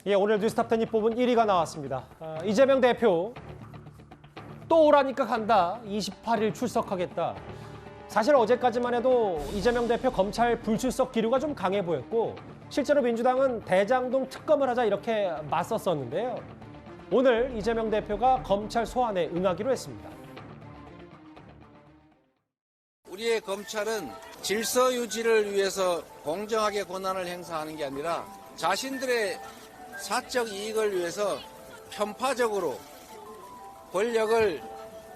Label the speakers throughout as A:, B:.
A: 예, 오늘 뉴스탑10이 뽑은 1위가 나왔습니다. 이재명 대표 또 오라니까 간다. 28일 출석하겠다. 사실 어제까지만 해도 이재명 대표 검찰 불출석 기류가 좀 강해 보였고 실제로 민주당은 대장동 특검을 하자 이렇게 맞섰었는데요. 오늘 이재명 대표가 검찰 소환에 응하기로 했습니다.
B: 우리의 검찰은 질서 유지를 위해서 공정하게 권한을 행사하는 게 아니라 자신들의 사적 이익을 위해서 편파적으로 권력을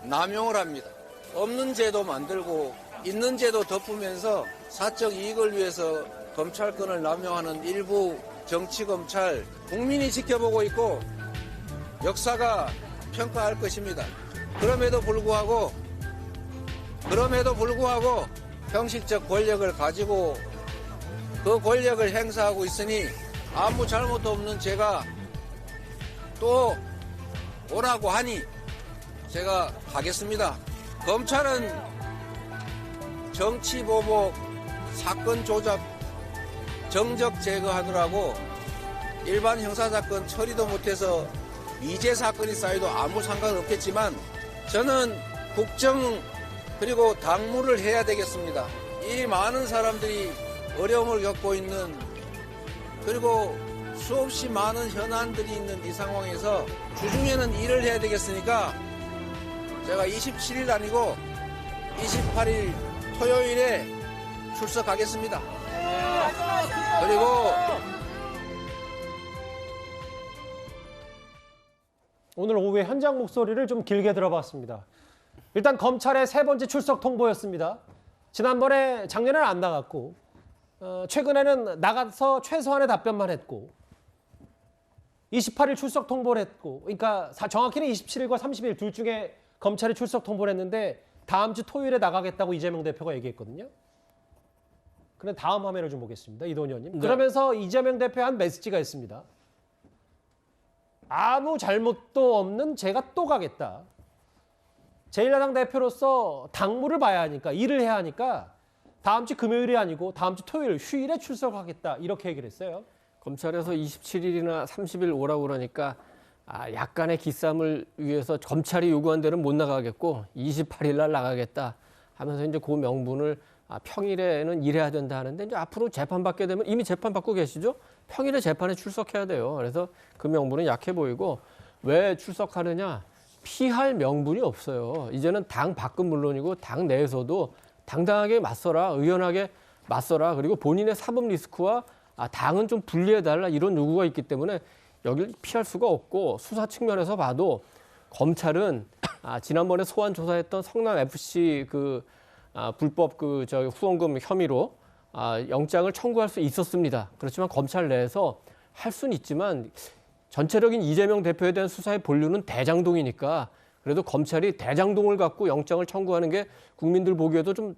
B: 남용을 합니다. 없는 제도 만들고 있는 제도 덮으면서 사적 이익을 위해서 검찰권을 남용하는 일부 정치검찰, 국민이 지켜보고 있고 역사가 평가할 것입니다. 그럼에도 불구하고 형식적 권력을 가지고 그 권력을 행사하고 있으니 아무 잘못도 없는 제가 또 오라고 하니 제가 가겠습니다. 검찰은 정치보복, 사건 조작, 정적 제거하느라고 일반 형사사건 처리도 못해서 미제 사건이 쌓여도 아무 상관없겠지만 저는 국정 그리고 당무를 해야 되겠습니다. 이 많은 사람들이 어려움을 겪고 있는 그리고 수없이 많은 현안들이 있는 이 상황에서 주중에는 일을 해야 되겠으니까 제가 27일 아니고 28일 토요일에 출석하겠습니다. 그리고
A: 오늘 오후에 현장 목소리를 좀 길게 들어봤습니다. 일단 검찰의 세 번째 출석 통보였습니다. 지난번에 작년에는 안 나갔고 최근에는 나가서 최소한의 답변만 했고 28일 출석 통보를 했고 그러니까 정확히는 27일과 30일 둘 중에 검찰이 출석 통보를 했는데 다음 주 토요일에 나가겠다고 이재명 대표가 얘기했거든요. 그럼 다음 화면을 좀 보겠습니다. 이동훈 의원님.
C: 네.
A: 그러면서 이재명 대표의 한 메시지가 있습니다. 아무 잘못도 없는 제가 또 가겠다. 제1야당 대표로서 당무를 봐야 하니까 일을 해야 하니까 다음 주 금요일이 아니고 다음 주 토요일 휴일에 출석하겠다 이렇게 얘기를 했어요.
C: 검찰에서 27일이나 30일 오라고 그러니까 약간의 기싸움을 위해서 검찰이 요구한 대로는 못 나가겠고 28일 날 나가겠다 하면서 이제 그 명분을 평일에는 일해야 된다 하는데 이제 앞으로 재판 받게 되면 이미 재판 받고 계시죠? 평일에 재판에 출석해야 돼요. 그래서 그 명분은 약해 보이고 왜 출석하느냐? 피할 명분이 없어요. 이제는 당 밖은 물론이고 당 내에서도 당당하게 맞서라, 의연하게 맞서라. 그리고 본인의 사법 리스크와 당은 좀 분리해달라 이런 요구가 있기 때문에 여길 피할 수가 없고 수사 측면에서 봐도 검찰은 지난번에 소환 조사했던 성남 FC 불법 후원금 혐의로 영장을 청구할 수 있었습니다. 그렇지만 검찰 내에서 할 수는 있지만 전체적인 이재명 대표에 대한 수사의 본류는 대장동이니까 그래도 검찰이 대장동을 갖고 영장을 청구하는 게 국민들 보기에도 좀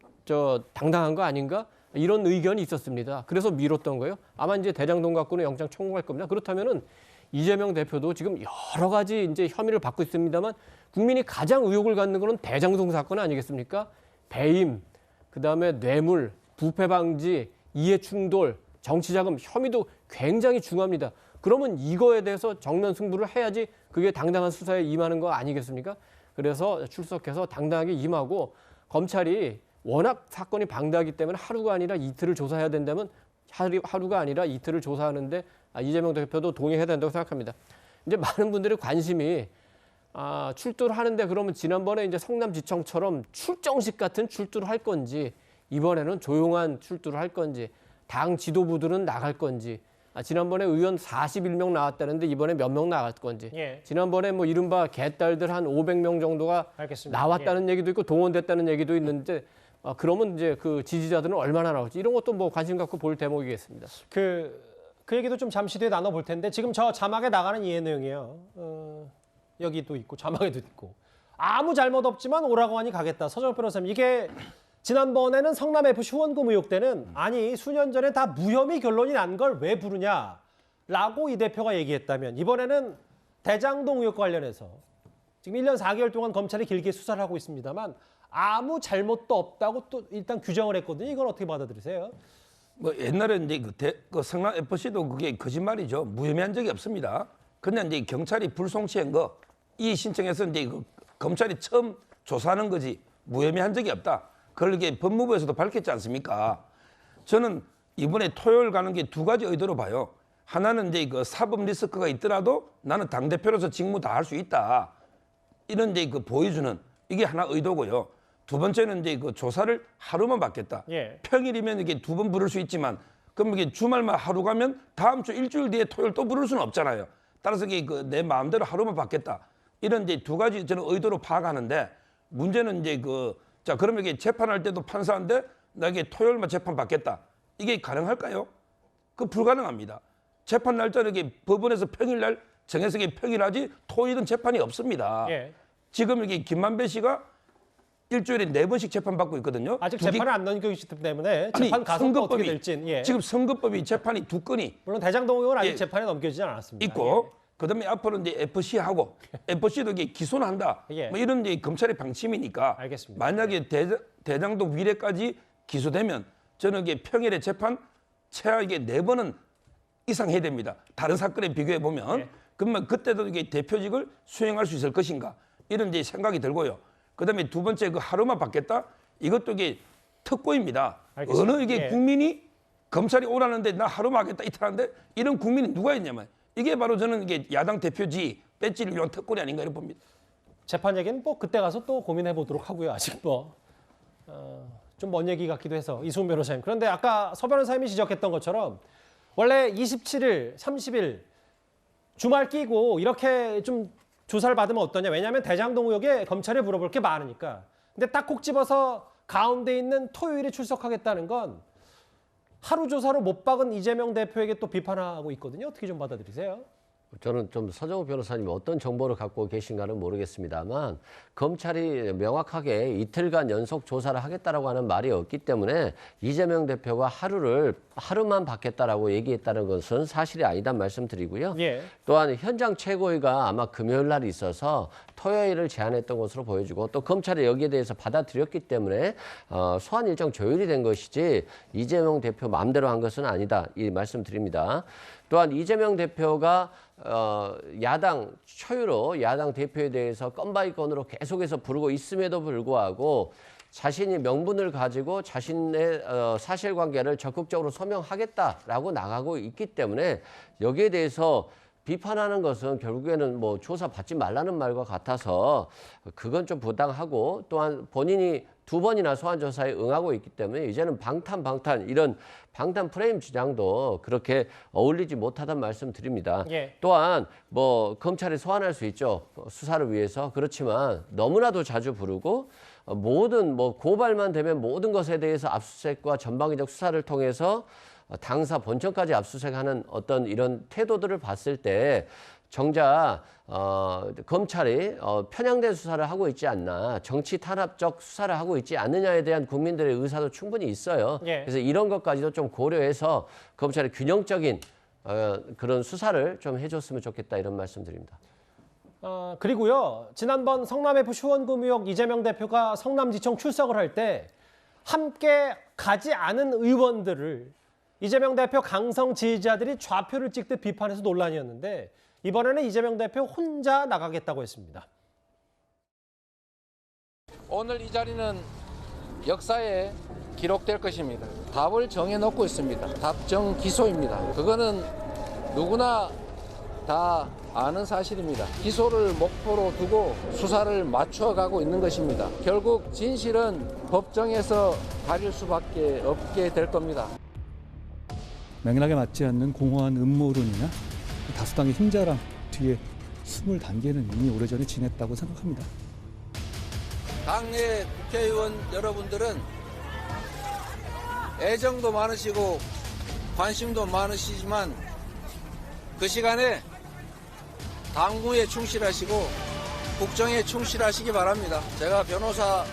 C: 당당한 거 아닌가? 이런 의견이 있었습니다. 그래서 미뤘던 거예요. 아마 이제 대장동 갖고는 영장 청구할 겁니다. 그렇다면은 이재명 대표도 지금 여러 가지 이제 혐의를 받고 있습니다만 국민이 가장 의혹을 갖는 거는 대장동 사건 아니겠습니까? 배임, 그다음에 뇌물, 부패 방지, 이해 충돌, 정치자금 혐의도 굉장히 중요합니다. 그러면 이거에 대해서 정면 승부를 해야지 그게 당당한 수사에 임하는 거 아니겠습니까? 그래서 출석해서 당당하게 임하고 검찰이 워낙 사건이 방대하기 때문에 하루가 아니라 이틀을 조사해야 된다면 하루가 아니라 이틀을 조사하는데 이재명 대표도 동의해야 된다고 생각합니다. 이제 많은 분들의 관심이 출두를 하는데 그러면 지난번에 이제 성남지청처럼 출정식 같은 출두를 할 건지 이번에는 조용한 출두를 할 건지 당 지도부들은 나갈 건지 지난번에 의원 41명 나왔다는데 이번에 몇 명 나갈 건지 지난번에 뭐 이른바 개딸들 한 500명 정도가
A: 알겠습니다.
C: 나왔다는 얘기도 있고 동원됐다는 얘기도 있는데 그러면 이제 그 지지자들은 얼마나 나올지 이런 것도 뭐 관심 갖고 볼 대목이겠습니다.
A: 그 얘기도 좀 잠시 뒤에 나눠볼 텐데 지금 저 자막에 나가는 이해 내용이에요. 여기도 있고 자막에도 있고 아무 잘못 없지만 오라고 하니 가겠다. 서정욱 변호사님 이게 지난번에는 성남FC 후원금 의혹 때는 아니 수년 전에 다 무혐의 결론이 난 걸 왜 부르냐라고 이 대표가 얘기했다면 이번에는 대장동 의혹과 관련해서 지금 1년 4개월 동안 검찰이 길게 수사를 하고 있습니다만 아무 잘못도 없다고 또 일단 규정을 했거든요. 이건 어떻게 받아들이세요?
D: 뭐 옛날에 이제 그 성남 FC도 그게 거짓말이죠. 무혐의한 적이 없습니다. 그냥 이제 경찰이 불송치한 거 이 신청해서 이제 그 검찰이 처음 조사하는 거지 무혐의한 적이 없다. 그걸 이게 법무부에서도 밝혔지 않습니까? 저는 이번에 토요일 가는 게 두 가지 의도로 봐요. 하나는 이제 그 사법 리스크가 있더라도 나는 당 대표로서 직무 다 할 수 있다. 이런 이제 그 보여주는 이게 하나 의도고요. 두 번째는 이제 그 조사를 하루만 받겠다.
A: 예.
D: 평일이면 이게 두 번 부를 수 있지만 그럼 이게 주말만 하루 가면 다음 주 일주일 뒤에 토요일 또 부를 수는 없잖아요. 따라서 이게 그 내 마음대로 하루만 받겠다. 이런 이제 두 가지 저는 의도로 파악하는데 문제는 이제 자 그러면 이게 재판할 때도 판사인데 나 이게 토요일만 재판 받겠다. 이게 가능할까요? 그 불가능합니다. 재판 날짜는 이게 법원에서 평일날 정해서 이게 평일하지 토요일은 재판이 없습니다.
A: 예.
D: 지금 이게 김만배 씨가 일주일에 4번씩 재판 받고 있거든요.
A: 아직
D: 두 개-
A: 재판을 안 넘기고 있기 때문에
D: 아니,
A: 재판 가서 또 어떻게
D: 선거법이-
A: 될진 예.
D: 지금 선거법이 재판이 2건이
A: 물론 대장동 의원 아직
D: 예.
A: 재판에 넘겨지진 않았습니다.
D: 있고 그다음에 앞으로 이제 FC하고 FC도 이게 기소는 한다.
A: 예.
D: 뭐 이런 이제 검찰의 방침이니까
A: 알겠습니다.
D: 만약에 대장동 위례까지 기소되면 저는 이게 평일에 재판 최하 이게 4번은 이상 해야 됩니다. 다른 사건에 비교해 보면
A: 예.
D: 그러면 그때도 이게 대표직을 수행할 수 있을 것인가 이런 이제 생각이 들고요. 그다음에 두 번째 그 하루만 받겠다. 이것도 이게 특고입니다.
A: 알겠습니다.
D: 어느 이게
A: 예.
D: 국민이 검찰이 오라는데 나 하루만 하겠다 이탈하는데 이런 국민이 누가 있냐면 이게 바로 저는 이게 야당 대표지 배지를 위한 특권이 아닌가 이렇게 봅니다.
A: 재판 얘기는 뭐 그때 가서 또 고민해 보도록 하고요. 아직 뭐 좀 먼 얘기 같기도 해서 이수훈 변호사님. 그런데 아까 서 변호사님이 지적했던 것처럼 원래 27일, 30일 주말 끼고 이렇게 좀 조사를 받으면 어떠냐. 왜냐하면 대장동 의혹에 검찰에 물어볼 게 많으니까. 근데 딱 콕 집어서 가운데 있는 토요일에 출석하겠다는 건 하루 조사로 못 박은 이재명 대표에게 또 비판하고 있거든요. 어떻게 좀 받아들이세요?
E: 저는 좀 서정우 변호사님이 어떤 정보를 갖고 계신가는 모르겠습니다만 검찰이 명확하게 이틀간 연속 조사를 하겠다라고 하는 말이 없기 때문에 이재명 대표가 하루만 받겠다라고 얘기했다는 것은 사실이 아니단 말씀드리고요.
A: 예.
E: 또한 현장 최고위가 아마 금요일 날 있어서 토요일을 제안했던 것으로 보여지고 또 검찰이 여기에 대해서 받아들였기 때문에 소환 일정 조율이 된 것이지 이재명 대표 마음대로 한 것은 아니다 이 말씀드립니다. 또한 이재명 대표가 야당 초유로 야당 대표에 대해서 건바이건으로 계속해서 부르고 있음에도 불구하고 자신이 명분을 가지고 자신의 사실관계를 적극적으로 소명하겠다라고 나가고 있기 때문에 여기에 대해서 비판하는 것은 결국에는 뭐 조사 받지 말라는 말과 같아서 그건 좀 부당하고 또한 본인이 2번이나 소환 조사에 응하고 있기 때문에 이제는 방탄 이런 방탄 프레임 주장도 그렇게 어울리지 못하다는 말씀 드립니다.
A: 예.
E: 또한 뭐 검찰이 소환할 수 있죠. 수사를 위해서. 그렇지만 너무나도 자주 부르고 모든 뭐 고발만 되면 모든 것에 대해서 압수수색과 전방위적 수사를 통해서 당사 본청까지 압수수색하는 어떤 이런 태도들을 봤을 때 정작 검찰이 편향된 수사를 하고 있지 않나, 정치 탄압적 수사를 하고 있지 않느냐에 대한 국민들의 의사도 충분히 있어요.
A: 예.
E: 그래서 이런 것까지도 좀 고려해서 검찰이 균형적인 그런 수사를 좀 해줬으면 좋겠다 이런 말씀드립니다.
A: 그리고요. 지난번 성남FC 후원금 의혹 이재명 대표가 성남지청 출석을 할 때 함께 가지 않은 의원들을 이재명 대표 강성 지지자들이 좌표를 찍듯 비판해서 논란이었는데 이번에는 이재명 대표 혼자 나가겠다고 했습니다.
B: 오늘 이 자리는 역사에 기록될 것입니다. 답을 정해놓고 있습니다. 답정 기소입니다. 그거는 누구나 다 아는 사실입니다. 기소를 목표로 두고 수사를 맞춰가고 있는 것입니다. 결국 진실은 법정에서 가릴 수밖에 없게 될 겁니다.
F: 맥락에 맞지 않는 공허한 음모론이나 다수당의 힘자랑 뒤에 숨을 단계는 이미 오래전에 지냈다고 생각합니다.
B: 당내 국회의원 여러분들은 애정도 많으시고 관심도 많으시지만 그 시간에 당무에 충실하시고 국정에 충실하시기 바랍니다. 제가 변호사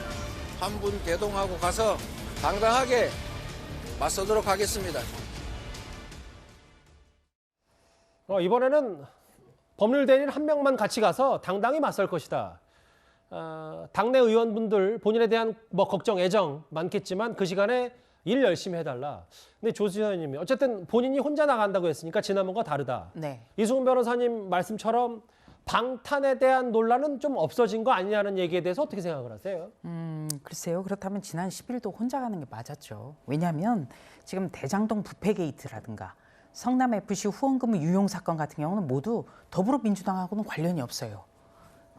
B: 한 분 대동하고 가서 당당하게 맞서도록 하겠습니다.
A: 이번에는 법률대리인 한 명만 같이 가서 당당히 맞설 것이다. 당내 의원분들 본인에 대한 뭐 걱정, 애정 많겠지만 그 시간에 일 열심히 해달라. 근데 조지현님이 어쨌든 본인이 혼자 나간다고 했으니까 지난번과 다르다.
G: 네.
A: 이승훈 변호사님 말씀처럼 방탄에 대한 논란은 좀 없어진 거 아니냐는 얘기에 대해서 어떻게 생각을 하세요?
G: 글쎄요. 그렇다면 지난 10일도 혼자 가는 게 맞았죠. 왜냐하면 지금 대장동 부패 게이트라든가 성남FC 후원금 유용 사건 같은 경우는 모두 더불어민주당하고는 관련이 없어요.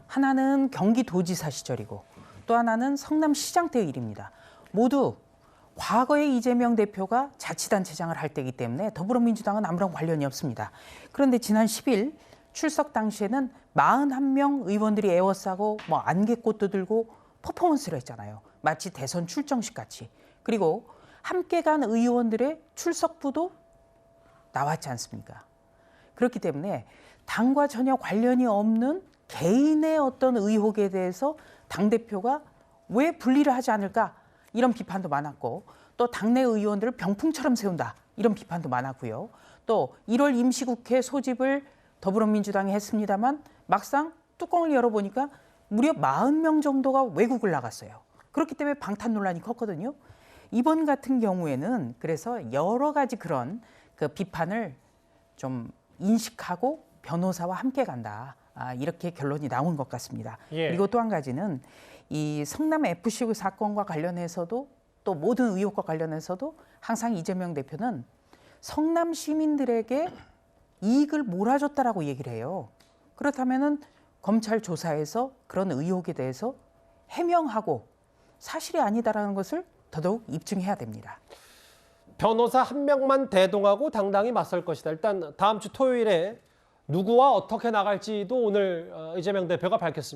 G: 하나는 경기도지사 시절이고 또 하나는 성남시장 때 일입니다. 모두 과거에 이재명 대표가 자치단체장을 할 때이기 때문에 더불어민주당은 아무런 관련이 없습니다. 그런데 지난 10일 출석 당시에는 41명 의원들이 에워싸고 뭐 안개꽃도 들고 퍼포먼스를 했잖아요. 마치 대선 출정식 같이. 그리고 함께 간 의원들의 출석부도 나왔지 않습니까? 그렇기 때문에 당과 전혀 관련이 없는 개인의 어떤 의혹에 대해서 당대표가 왜 분리를 하지 않을까? 이런 비판도 많았고 또 당내 의원들을 병풍처럼 세운다. 이런 비판도 많았고요. 또 1월 임시국회 소집을 더불어민주당이 했습니다만 막상 뚜껑을 열어보니까 무려 40명 정도가 외국을 나갔어요. 그렇기 때문에 방탄 논란이 컸거든요. 이번 같은 경우에는 그래서 여러 가지 그런 그 비판을 좀 인식하고 변호사와 함께 간다. 이렇게 결론이 나온 것 같습니다.
A: 예.
G: 그리고 또 한 가지는 이 성남FC 사건과 관련해서도 또 모든 의혹과 관련해서도 항상 이재명 대표는 성남 시민들에게 이익을 몰아줬다라고 얘기를 해요. 그렇다면은 검찰 조사에서 그런 의혹에 대해서 해명하고 사실이 아니다라는 것을 더더욱 입증해야 됩니다.
A: 변호사 한 명만 대동하고 당당히 맞설 것이다. 일단 다음 주 토요일에 누구와 어떻게 나갈지도 오늘 이재명 대표가 밝혔습니다.